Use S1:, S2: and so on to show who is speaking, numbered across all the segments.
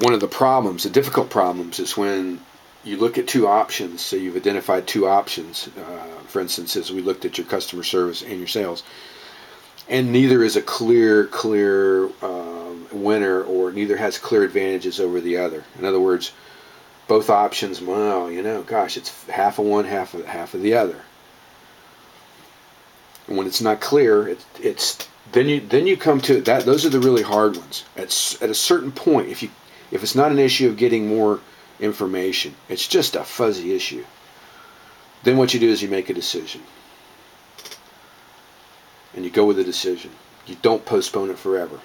S1: one of the problems, the difficult problems, is when you look at two options. So you've identified two options, for instance, as we looked at your customer service and your sales, and neither is a clear winner, or neither has clear advantages over the other. In other words, both options, well, gosh, it's half of one, half of the other. And when it's not clear, then you come to that. Those are the really hard ones. At a certain point, if it's not an issue of getting more information, it's just a fuzzy issue, then what you do is you make a decision. And you go with the decision. You don't postpone it forever,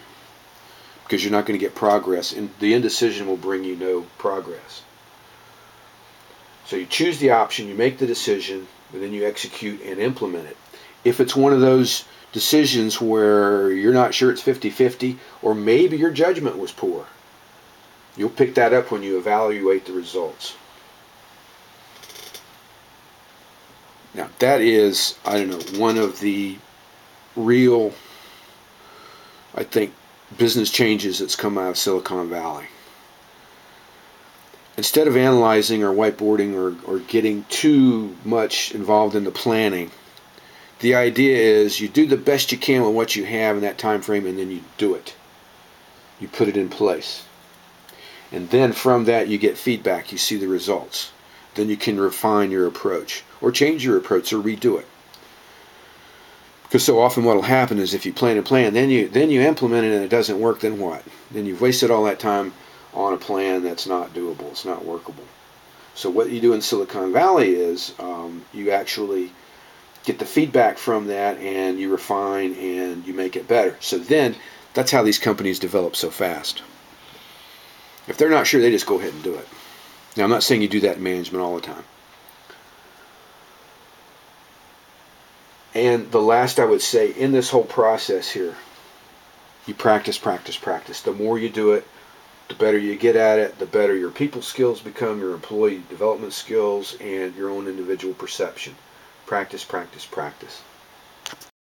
S1: because you're not going to get progress, and the indecision will bring you no progress. So you choose the option, you make the decision, and then you execute and implement it. If it's one of those decisions where you're not sure it's 50-50, or maybe your judgment was poor, you'll pick that up when you evaluate the results. Now, that is, one of the real, I think, business changes that's come out of Silicon Valley. Instead of analyzing or whiteboarding or getting too much involved in the planning, the idea is you do the best you can with what you have in that time frame, and then you do it. You put it in place. And then from that you get feedback, you see the results. Then you can refine your approach, or change your approach, or redo it. Because so often what will happen is if you plan and plan, then you implement it and it doesn't work, then what? Then you've wasted all that time on a plan that's not doable, it's not workable. So what you do in Silicon Valley is you actually get the feedback from that, and you refine and you make it better. So then that's how these companies develop so fast. If they're not sure, they just go ahead and do it. Now, I'm not saying you do that in management all the time. And the last I would say, in this whole process here, you practice, practice, practice. The more you do it, the better you get at it, the better your people skills become, your employee development skills, and your own individual perception. Practice, practice, practice.